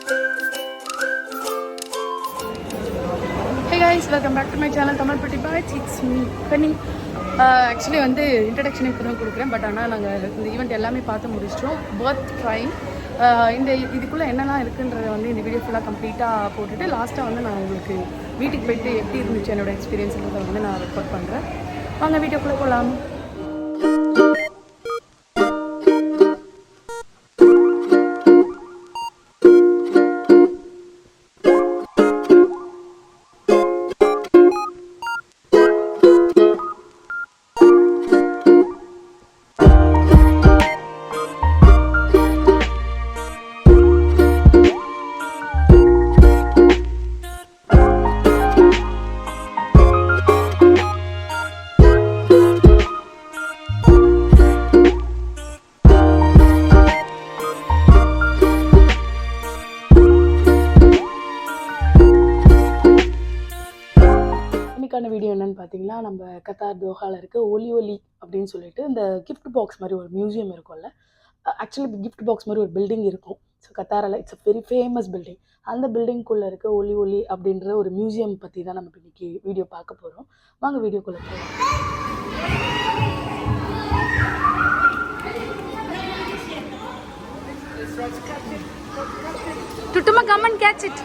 Hey guys, welcome back to my channel Tamil Pretty Bites. It's me, Penny. Actually வந்து இன்ட்ரடக்ஷனே இப்போ தான் கொடுக்குறேன். But ஆனால் நாங்கள் இந்த ஈவெண்ட் எல்லாமே பார்த்து முடிச்சிட்டோம். பர்த் ட்ரைன் இந்த இதுக்குள்ளே என்னெல்லாம் இருக்குன்றதை வந்து இந்த வீடியோ ஃபுல்லாக கம்ப்ளீட்டாக போட்டுட்டு லாஸ்ட்டாக வந்து நான் உங்களுக்கு வீட்டுக்கு போய்ட்டு எப்படி இருந்துச்சு என்னோடய எக்ஸ்பீரியன்ஸுன்றதை வந்து நான் ரெக்கார்ட் பண்ணுறேன். வாங்க வீடியோக்குள்ளே போகலாம். வீடியோ என்னன்னு பார்த்தீங்கன்னா, நம்ம கத்தார் தோஹாவில் இருக்க ஒலி அப்படின்னு சொல்லிட்டு இந்த கிஃப்ட் பாக்ஸ் மாதிரி ஒரு மியூசியம் இருக்கும்ல. ஆக்சுவலி கிஃப்ட் பாக்ஸ் மாதிரி ஒரு பில்டிங் இருக்கும். ஸோ கத்தாரில் it's a very famous building. அந்த பில்டிங்குள்ளே இருக்க ஒலி அப்படின்ற ஒரு மியூசியம் பற்றி தான் நம்ம இன்னைக்கு வீடியோ பார்க்க போகிறோம். வாங்க வீடியோக்குள்ளே போகிறோம். Tutuma, come and catch it.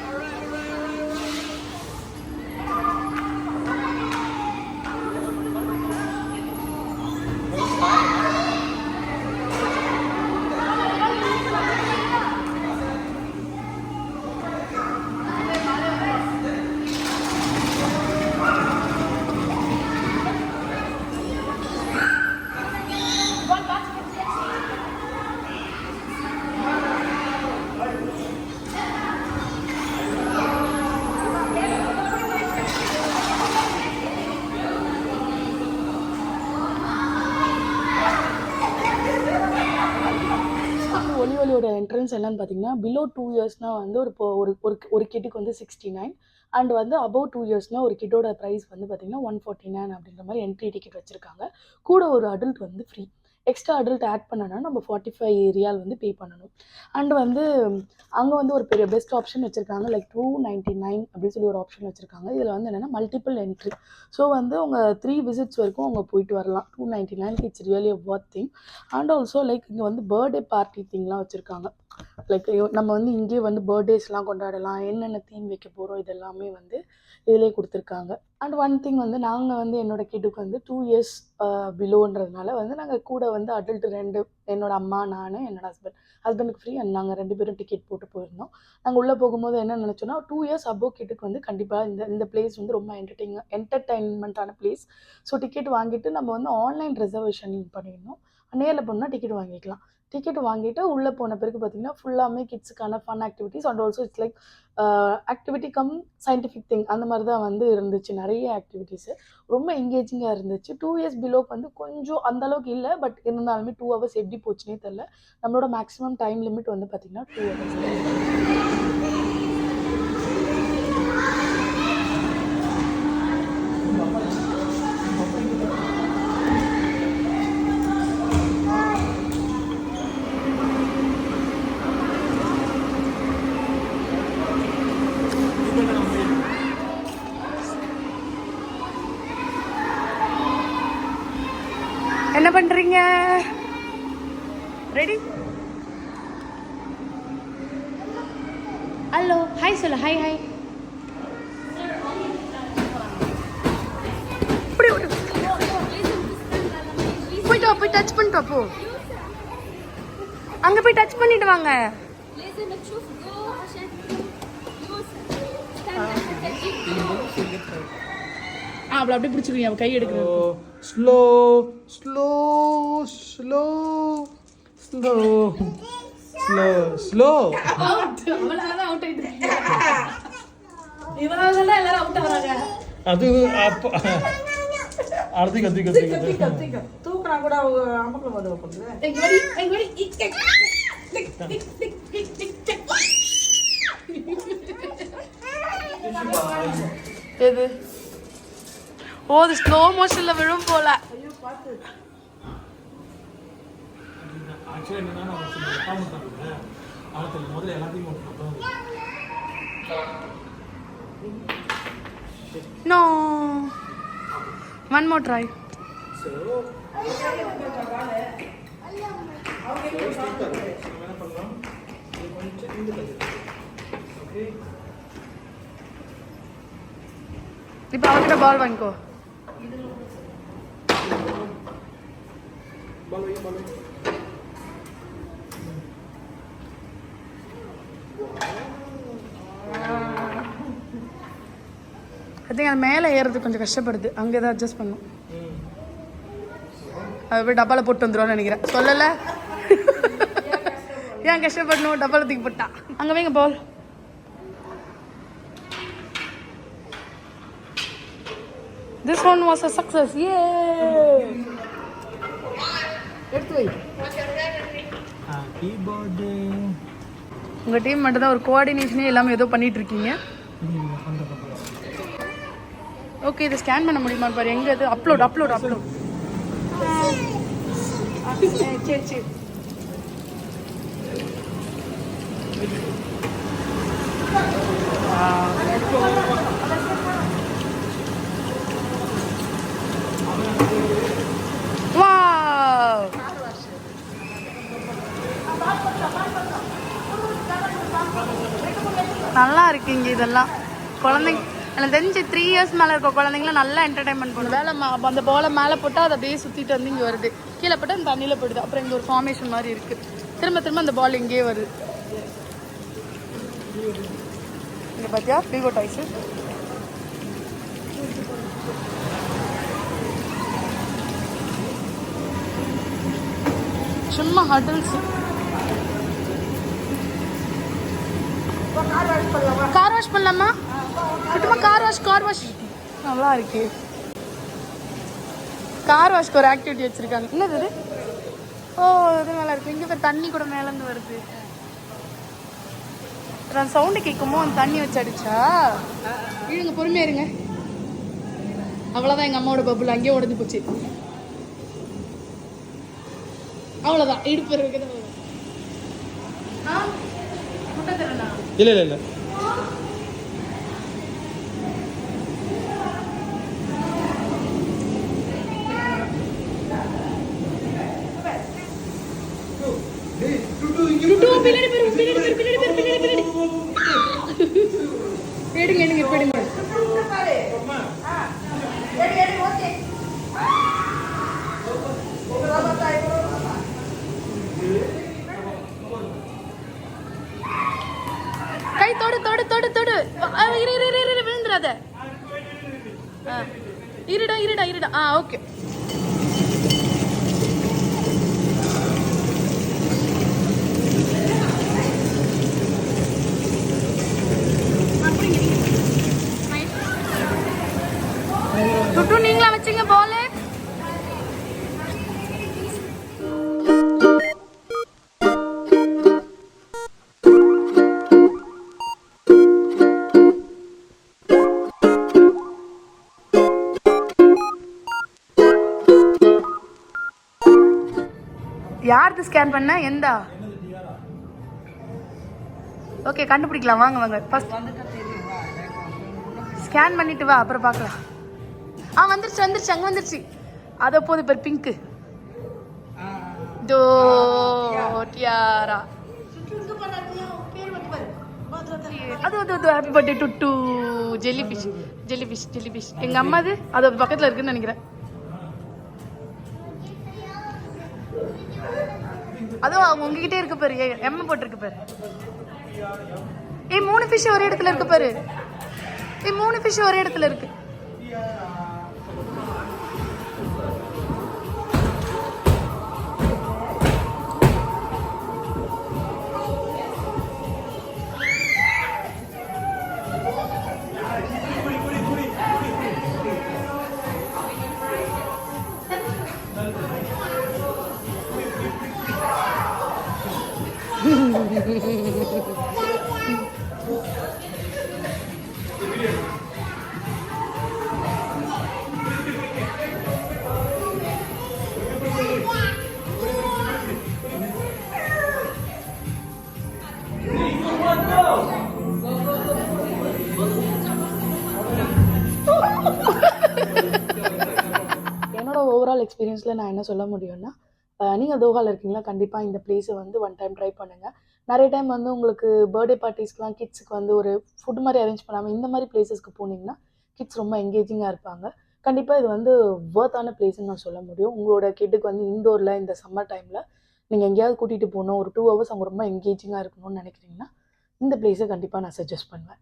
ஒலியோட என்ட்ரன்ஸ் என்னன்னு பார்த்தீங்கன்னா, பிலோ 2 இயர்ஸ்னால் வந்து ஒரு கிட்டுக்கு வந்து 69 அண்ட் வந்து அபவ் 2 இயர்ஸ்னால் ஒரு கிட்டோட ப்ரைஸ் வந்து பார்த்தீங்கன்னா 149 அப்படின்ற மாதிரி என்ட்ரி டிக்கெட் வச்சுருக்காங்க. கூட ஒரு அடல்ட் வந்து ஃப்ரீ. எக்ஸ்ட்ரா அடல்ட் ஆட் பண்ணனா நம்ம 45 ரியால் வந்து பே பண்ணணும். அண்ட் வந்து அங்கே வந்து ஒரு பெரிய பெஸ்ட் ஆப்ஷன் வச்சுருக்காங்க. லைக் 299 அப்படின்னு சொல்லி ஒரு ஆப்ஷன் வச்சுருக்காங்க. இதில் வந்து என்னென்னா மல்டிபிள் என்ட்ரி. ஸோ வந்து உங்கள் 3 விசிட்ஸ் வரைக்கும் அவங்க போயிட்டு வரலாம். 299 it's really a Worth thing. And also like இங்கே வந்து பர்த்டே பார்ட்டி திங்லாம் வச்சுருக்காங்க. லைக் நம்ம வந்து இங்கே வந்து பர்த்டேஸ்லாம் கொண்டாடலாம். என்னென்ன தீம் வைக்க போகிறோம் இதெல்லாமே வந்து இதிலே கொடுத்துருக்காங்க. அண்ட் ஒன் திங் வந்து நாங்கள் வந்து என்னோடய கிட்டுக்கு வந்து 2 இயர்ஸ் பிலோன்றதுனால வந்து நாங்கள் கூட வந்து அடல்ட் 2 என்னோடய அம்மா, நான், என்னோடய ஹஸ்பண்டுக்கு ஃப்ரீ அண்ட் நாங்கள் 2 பேரும் டிக்கெட் போட்டு போயிருந்தோம். நாங்கள் உள்ளே போகும்போது என்ன நினச்சோன்னா 2 இயர்ஸ் அபோவ் கிட்டுக்கு வந்து கண்டிப்பாக இந்த பிளேஸ் வந்து ரொம்ப என்டர்டெயின்மெண்ட்டான பிளேஸ். ஸோ டிக்கெட் வாங்கிட்டு நம்ம வந்து ஆன்லைன் ரிசர்வேஷன் பண்ணிடணும். நேரில் போனால் டிக்கெட் வாங்கிக்கலாம். டிக்கெட் வாங்கிட்டு உள்ளே போன பிறகு பார்த்தீங்கன்னா ஃபுல்லாமே கிட்ஸுக்கான fun activities and also it's like activity cum scientific thing அந்த மாதிரி தான் வந்து இருந்துச்சு. நிறைய ஆக்டிவிட்டீஸு ரொம்ப என்கேஜிங்காக இருந்துச்சு. 2 இயர்ஸ் பிலோக்கு வந்து கொஞ்சம் அந்தளவுக்கு இல்லை. பட் இருந்தாலுமே 2 ஹவர்ஸ் எப்படி போச்சுன்னே தெரில. நம்மளோட மேக்ஸிமம் டைம் லிமிட் வந்து பார்த்திங்கன்னா 2 ஹவர்ஸ். என்ன பண்றீங்க? ரெடி? ஹலோ, ஹாய் சொல்லு. Hi hi. போய் டச் பண்ணிட்டு போ. அங்க போய் டச் பண்ணிட்டு வாங்க. அவளை அப்படியே பிடிச்சிருக்கீங்க. அவள் கை எடுக்கிறது slow slow slow slow slow slow. இவனால எல்லாரும் அவுட் ஆகுறாங்க. அது அப்ப அடுத்து கத்தி தூக்குனா கூட அவங்க அமக்கல வந்து வைப்பாங்க. எது? ஓ, அது ஸ்லோ மோஷன்ல விழும் போல. ஐயோ பாத்து. ஆக்சுவலி என்னன்னா நான் சொல்றேன். அடுத்து முதல்ல எல்லாத்தையும் போட்டுறோம். No. One more try. இப்போ அவர்கிட்ட பால் வாங்கிக்கோ. அது மேலே ஏறது கொஞ்சம் கஷ்டப்படுது, அங்கே தான் அட்ஜஸ்ட் பண்ணும். அது போய் டப்பாவில் போட்டு வந்துடுவான்னு நினைக்கிறேன். சொல்லலை ஏன் கஷ்டப்படணும், டப்பாவில் தூக்கி போட்டா. அங்கே வைங்க பால். This one was a success. Yay! எடுத்து வை. Happy birthday. உங்கள் டீம் மட்டும் தான் ஒரு கோஆர்டினேஷனே எல்லாமே ஏதோ பண்ணிட்டு இருக்கீங்க. ஓகே, இதை ஸ்கேன் பண்ண முடியுமா பாரு. எங்கே இது? அப்லோட். சரி. நல்லா இருக்குங்க இதெல்லாம். குழந்தைங்க எனக்கு தெரிஞ்சு 3 years மேலே இருக்க குழந்தைங்களாம் நல்லா என்டர்டைன்மெண்ட் பண்ணும். வேலை அந்த பாலை மேலே போட்டால் அதை அப்படியே சுற்றிட்டு வந்து இங்கே வருது, கீழே போட்டால் அந்த தண்ணியில் போயிடுது. அப்புறம் இங்கே ஒரு ஃபார்மேஷன் மாதிரி இருக்குது. திரும்ப அந்த பால் இங்கேயே வருது. இங்கே பார்த்தியா பிகோ டாய்ஸு. சும்மா ஹடல்ஸு. கார் வாஷ் பண்ணலாமா? சுத்தமா கார் வாஷ் நல்லா இருக்கு. கார் வாஷ்க்கு ஒரு ஆக்டிவிட்டி வச்சிருக்காங்க. என்னது இது? ஓ, இது நல்லா இருக்கு. இங்கே போய் தண்ணி கூட மேலேருந்து வருது. நான் சவுண்டு கேட்குமோ அந்த தண்ணி வச்சு அடிச்சா. இருங்க, பொறுமையா இருங்க. அவ்வளோதான், எங்கள் அம்மாவோட பப்புள் அங்கேயே உடஞ்சி போச்சு. அவ்வளோதான், இடுப்பு இருக்குது. முட்டை தரேண்ணா? இல்லை. கை தொடு விழுந்துடாத. இருடா. ஓகே. துட்டு நீங்களா வச்சீங்க பால்? யாருக்கு ஸ்கேன் பண்ண? எந்தா? ஓகே, கண்டுபிடிக்கலாம். வாங்க ஃபர்ஸ்ட் ஸ்கேன் பண்ணிட்டு வா, அப்புறம் பார்க்கலாம். வந்துருச்சு அங்கே வந்துருச்சு. அதை போது பேர் பிங்க்கு. டியாரா. அது ஹாப்பி பர்த்டே டு ஜெல்லிஃபிஷ். எங்கள் அம்மா அது பக்கத்தில் இருக்குன்னு நினைக்கிறேன். அதுவும் அவங்க உங்ககிட்டே இருக்கு பாரு. எம்ம போட்டிருக்கு பாரு. 3 ஃபிஷ் ஒரே இடத்துல இருக்கு பாரு. 3 ஃபிஷ் ஒரே இடத்துல இருக்கு. ஓவரால் எக்ஸ்பீரியன்ஸில் நான் என்ன சொல்ல முடியும்னா, நீங்கள் தோஹாவில் இருக்கீங்களா, கண்டிப்பாக இந்த பிளேஸை வந்து ஒன் டைம் ட்ரை பண்ணுங்கள். நிறைய டைம் வந்து உங்களுக்கு பர்த்டே பார்ட்டிஸ்க்குலாம் கிட்ஸுக்கு வந்து ஒரு ஃபுட் மாதிரி அரேஞ்ச் பண்ணாமல் இந்த மாதிரி பிளேஸஸ்க்கு போனீங்கன்னா கிட்ஸ் ரொம்ப எங்கேஜிங்காக இருப்பாங்க. கண்டிப்பாக இது வந்து வொர்த்தான பிளேஸ்ன்னு நான் சொல்ல முடியும். உங்களோட கிட்டுக்கு வந்து இன்டோரில் இந்த சம்மர் டைமில் நீங்கள் எங்கேயாவது கூட்டிகிட்டு போகணும், ஒரு 2 ஹவர்ஸ் அவங்க ரொம்ப எங்கேஜிங்காக இருக்கணும்னு நினைக்கிறீங்கன்னா இந்த பிளேஸை கண்டிப்பாக நான் சஜஸ்ட் பண்ணுவேன்.